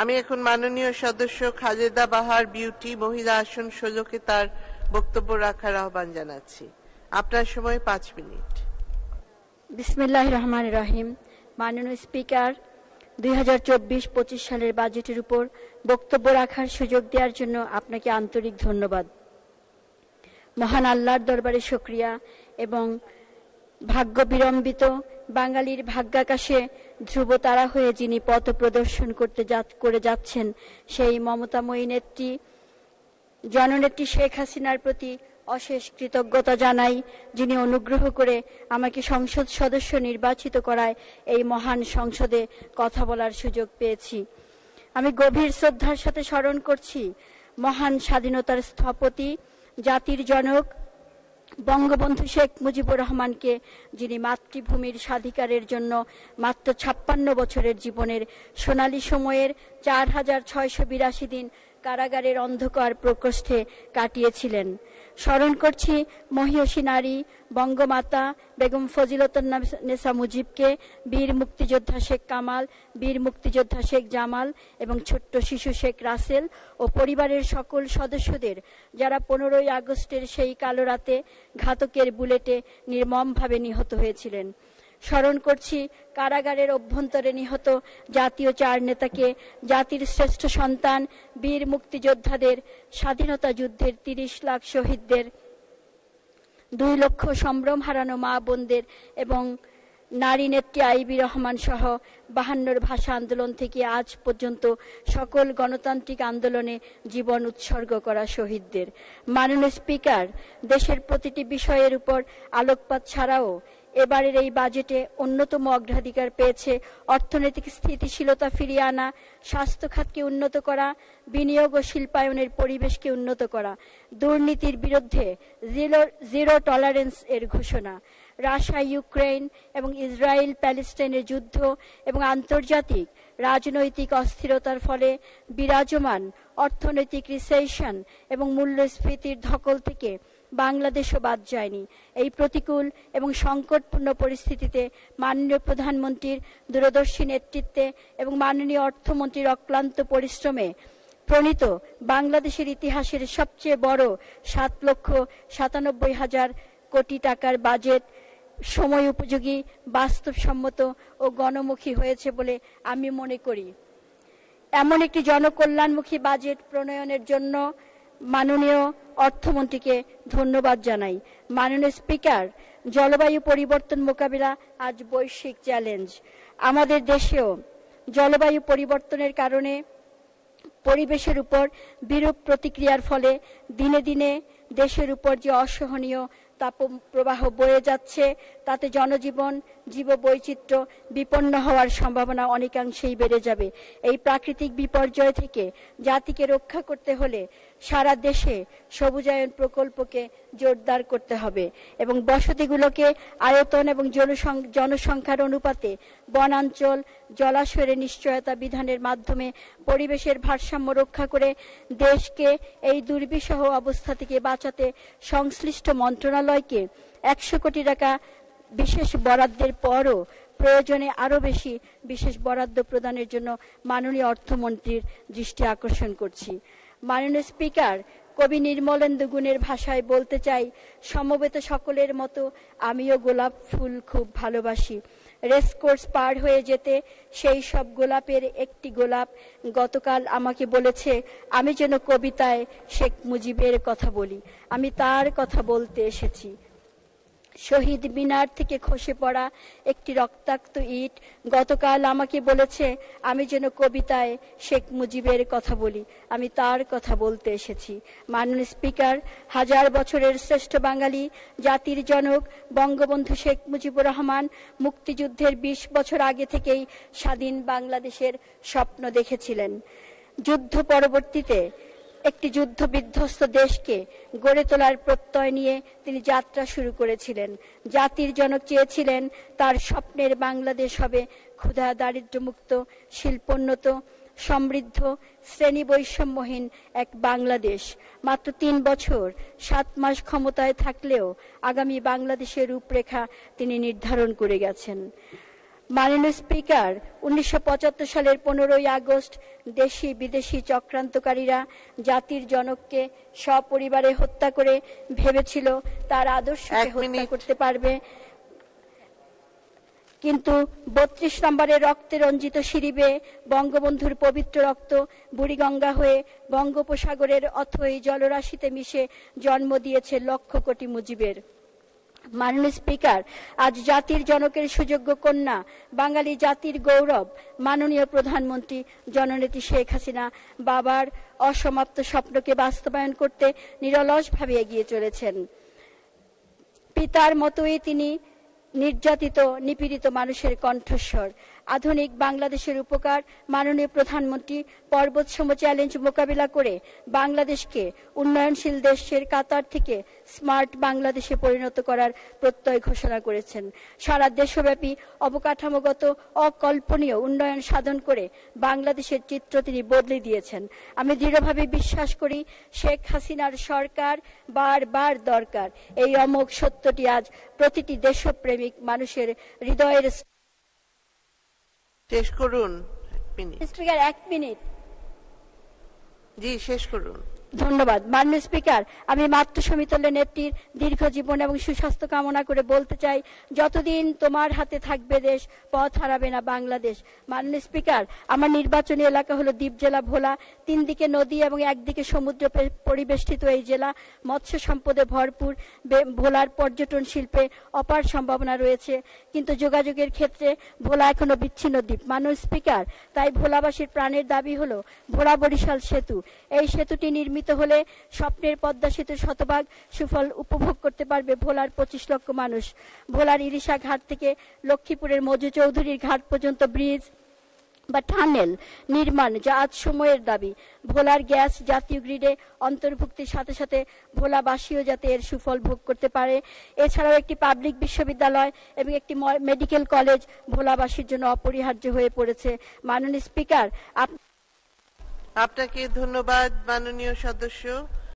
আমি এখন মাননীয় সদস্য খালেদা বাহার বিউটি মহিলা আসন 16-কে তার বক্তব্য রাখার আহ্বান জানাচ্ছি। আপনার সময় 5 মিনিট। বিসমিল্লাহির রহমানির রহিম। মাননীয় স্পিকার, 2024-25 সালের বাজেটের উপর বক্তব্য রাখার সুযোগ দেওয়ার জন্য আপনাকে আন্তরিক ধন্যবাদ। মহান আল্লাহর দরবারে শুকরিয়া এবং ভাগ্য বিড়ম্বিত বাঙালির ভাগ্যাকাশে ধ্রুব তারা হয়ে যিনি পথ প্রদর্শন করে যাচ্ছেন সেই মমতাময়ী নেত্রী জননেত্রী শেখ হাসিনার প্রতি অশেষ কৃতজ্ঞতা জানাই, যিনি অনুগ্রহ করে আমাকে সংসদ সদস্য নির্বাচিত করায় এই মহান সংসদে কথা বলার সুযোগ পেয়েছি। আমি গভীর শ্রদ্ধার সাথে স্মরণ করছি মহান স্বাধীনতার স্থপতি, জাতির জনক বঙ্গবন্ধু শেখ মুজিবুর রহমানকে, যিনি মাতৃভূমির স্বাধিকারের জন্য মাত্র 56 বছরের জীবনের সোনালী সময়ের 4682 দিন কারাগারের অন্ধকার প্রকোষ্ঠে কাটিয়েছিলেন। স্মরণ করছি মহিয়সী নারী বঙ্গমাতা বেগম ফজিলাতুন্নেসা মুজিবকে, বীর মুক্তিযোদ্ধা শেখ কামাল, বীর মুক্তিযোদ্ধা শেখ জামাল এবং ছোট্ট শিশু শেখ রাসেল ও পরিবারের সকল সদস্যদের, যারা 15ই আগস্টের সেই কালো রাতে ঘাতকের বুলেটে নির্মমভাবে নিহত হয়েছিলেন। স্মরণ করছি কারাগারের অভ্যন্তরে নিহত জাতীয় 4 নেতাকে, জাতির শ্রেষ্ঠ সন্তান বীর মুক্তিযোদ্ধাদের, স্বাধীনতা যুদ্ধের 30 লাখ শহীদদের, 2 লক্ষ সম্ভ্রম হারানো মা বোনদের এবং নারী নেত্রী আইবি রহমান সহ 52 ভাষা আন্দোলন থেকে আজ পর্যন্ত সকল গণতান্ত্রিক আন্দোলনে জীবন উৎসর্গ করা শহীদদের। মাননীয় স্পিকার, দেশের প্রতিটি বিষয়ের উপর আলোকপাত ছাড়াও এবারের এই বাজেটে অন্যতম অগ্রাধিকার পেয়েছে অর্থনৈতিক স্থিতিশীলতা ফিরিয়ে আনা, স্বাস্থ্য খাতকে উন্নত করা, বিনিয়োগ ও শিল্পায়নের পরিবেশকে উন্নত করা, দুর্নীতির বিরুদ্ধে জিরো টলারেন্স এর ঘোষণা, রাশিয়া ইউক্রেন এবং ইসরায়েল প্যালেস্টাইনের যুদ্ধ এবং আন্তর্জাতিক রাজনৈতিক অস্থিরতার ফলে বিরাজমান অর্থনৈতিক রিসেশন এবং মূল্যস্ফীতির ধকল থেকে বাংলাদেশও বাদ যায়নি। এই প্রতিকূল এবং সংকটপূর্ণ পরিস্থিতিতে মাননীয় প্রধানমন্ত্রীর দূরদর্শী নেতৃত্বে এবং মাননীয় অর্থমন্ত্রীর অক্লান্ত পরিশ্রমে প্রণীত বাংলাদেশের ইতিহাসের সবচেয়ে বড় 7,97,000 কোটি টাকার বাজেট সময় উপযোগী, বাস্তবসম্মত ও গণমুখী হয়েছে বলে আমি মনে করি। এমন একটি জনকল্যাণমুখী বাজেট প্রণয়নের জন্য মাননীয় অর্থমন্ত্রীকে ধন্যবাদ জানাই। মাননীয় স্পিকার, জলবায়ু পরিবর্তন মোকাবিলা আজ বৈশ্বিক চ্যালেঞ্জ। আমাদের দেশেও জলবায়ু পরিবর্তনের কারণে পরিবেশের উপর বিরূপ প্রতিক্রিয়ার ফলে দিনে দিনে দেশের উপর যে অসহনীয় তাপপ্রবাহ বয়ে যাচ্ছে, তাতে জনজীবন, জীববৈচিত্র্য বিপন্ন হওয়ার সম্ভাবনা অনেকাংশেই বেড়ে যাবে। এই প্রাকৃতিক বিপর্যয় থেকে জাতিকে রক্ষা করতে হলে সারা দেশে সবুজায়ন প্রকল্পকে জোরদার করতে হবে এবং বসতিগুলোকে আয়তন এবং জনসংখ্যার অনুপাতে বনাঞ্চল, জলাশয়ের নিশ্চয়তা বিধানের মাধ্যমে পরিবেশের ভারসাম্য রক্ষা করে দেশকে এই দুর্বিষহ অবস্থা থেকে বাঁচাতে সংশ্লিষ্ট মন্ত্রণালয়কে 100 কোটি টাকা বিশেষ বরাদ্দের পরও প্রয়োজনে আরো বেশি বিশেষ বরাদ্দ প্রদানের জন্য মাননীয় অর্থমন্ত্রীর দৃষ্টি আকর্ষণ করছি। মাননীয় স্পিকার, কবি নির্মলেন্দু গুণের ভাষায় বলতে চাই, সমবেত সকলের মতো আমিও গোলাপ ফুল খুব ভালোবাসি। রেসকোর্স পার হয়ে যেতে সেই সব গোলাপের একটি গোলাপ গতকাল আমাকে বলেছে আমি যেন কবিতায় শেখ মুজিবের কথা বলি। আমি তার কথা বলতে এসেছি। শহীদ মিনার থেকে খসে পড়া একটি রক্তাক্ত ইট গতকাল আমাকে বলেছে আমি যেন কবিতায় শেখ মুজিবের কথা বলি। আমি তার কথা বলতে এসেছি। মাননীয় স্পিকার, 1000 বছরের শ্রেষ্ঠ বাঙালি, জাতির জনক বঙ্গবন্ধু শেখ মুজিবুর রহমান মুক্তিযুদ্ধের 20 বছর আগে থেকেই স্বাধীন বাংলাদেশের স্বপ্ন দেখেছিলেন। যুদ্ধ পরবর্তীতে একটি যুদ্ধ বিধ্বস্ত দেশকে গড়ে তোলার প্রত্যয় নিয়ে তিনি যাত্রা শুরু করেছিলেন। জাতির জনক চেয়েছিলেন তার স্বপ্নের বাংলাদেশ হবে ক্ষুধা দারিদ্র্যমুক্ত, শিল্পোন্নত, সমৃদ্ধ, শ্রেণী বৈষম্যহীন এক বাংলাদেশ। মাত্র 3 বছর 7 মাস ক্ষমতায় থাকলেও আগামী বাংলাদেশের রূপরেখা তিনি নির্ধারণ করে গেছেন। মাননীয় স্পিকার, 1975 সালের 15ই আগস্ট দেশি বিদেশি চক্রান্তকারীরা জাতির জনককে সপরিবারে হত্যা করে ভেবেছিল তার আদর্শকে হত্যা করতে পারবে, কিন্তু 32 নম্বরের রক্তে রঞ্জিত সিঁড়ি বঙ্গবন্ধুর পবিত্র রক্ত বুড়িগঙ্গা হয়ে বঙ্গোপসাগরের অথই জলরাশিতে মিশে জন্ম দিয়েছে লক্ষ কোটি মুজিবের। মাননীয় স্পিকার, আজ জাতির জনকের সুযোগ্য কন্যা, বাঙালি জাতির গৌরব মাননীয় প্রধানমন্ত্রী জননেত্রী শেখ হাসিনা বাবার অসমাপ্ত স্বপ্নকে বাস্তবায়ন করতে নিরলসভাবে এগিয়ে চলেছেন। পিতার মতোই তিনি নির্যাতিত নিপীড়িত মানুষের কণ্ঠস্বর। আধুনিক বাংলাদেশের উপকার মাননীয় প্রধানমন্ত্রী পর্বতসম চ্যালেঞ্জ মোকাবিলা করে বাংলাদেশকে উন্নয়নশীল দেশের কাতার থেকে স্মার্ট বাংলাদেশে পরিণত করার প্রত্যয় ঘোষণা করেছেন। সারা দেশব্যাপী অবকাঠামোগত অকল্পনীয় উন্নয়ন সাধন করে বাংলাদেশের চিত্র তিনি বদলে দিয়েছেন। আমি দৃঢ়ভাবে বিশ্বাস করি শেখ হাসিনার সরকার বারবার দরকার। এই অমোঘ সত্যটি আজ প্রতিটি দেশপ্রেমিক মানুষের হৃদয়ের। শেষ করুন। Speaker, 1 minute. জি, শেষ করুন। ধন্যবাদ। মাননীয় স্পিকার, আমি মাতৃসমিতুল্য নেত্রীর দীর্ঘ জীবন এবং সুস্বাস্থ্য কামনা করে বলতে চাই, যতদিন তোমার হাতে থাকবে দেশ, পথ হারাবে না বাংলাদেশ। মাননীয় স্পিকার, আমার নির্বাচনী এলাকা হলো দ্বীপ জেলা ভোলা। 3 দিকে নদী এবং একদিকে সমুদ্র পরিবেষ্টিত এই জেলা মৎস্য সম্পদে ভরপুর। ভোলার পর্যটন শিল্পে অপার সম্ভাবনা রয়েছে, কিন্তু যোগাযোগের ক্ষেত্রে ভোলা এখনো বিচ্ছিন্ন দ্বীপ। মাননীয় স্পিকার, তাই ভোলাবাসীর প্রাণের দাবি হলো ভোলা বরিশাল সেতু। এই সেতুটি নির্মিত হলে স্বপ্নের পদ্মা সেতুর শতভাগ সুফল উপভোগ করতে পারবে ভোলার 25 লক্ষ মানুষ। ভোলার ইরিশা ঘাট থেকে লক্ষ্মীপুরের মজু চৌধুরীর ঘাট পর্যন্ত ব্রিজ বা টানেল নির্মাণ, যা আজ সময়ের দাবি। ভোলার গ্যাস জাতীয় গ্রিডে অন্তর্ভুক্তির সাথে সাথে ভোলাবাসীও যাতে এর সুফল ভোগ করতে পারে। এছাড়াও একটি পাবলিক বিশ্ববিদ্যালয় এবং একটি মেডিকেল কলেজ ভোলাবাসীর জন্য অপরিহার্য হয়ে পড়েছে। মাননীয় স্পিকার, আপনাকে ধন্যবাদ মাননীয় সদস্য।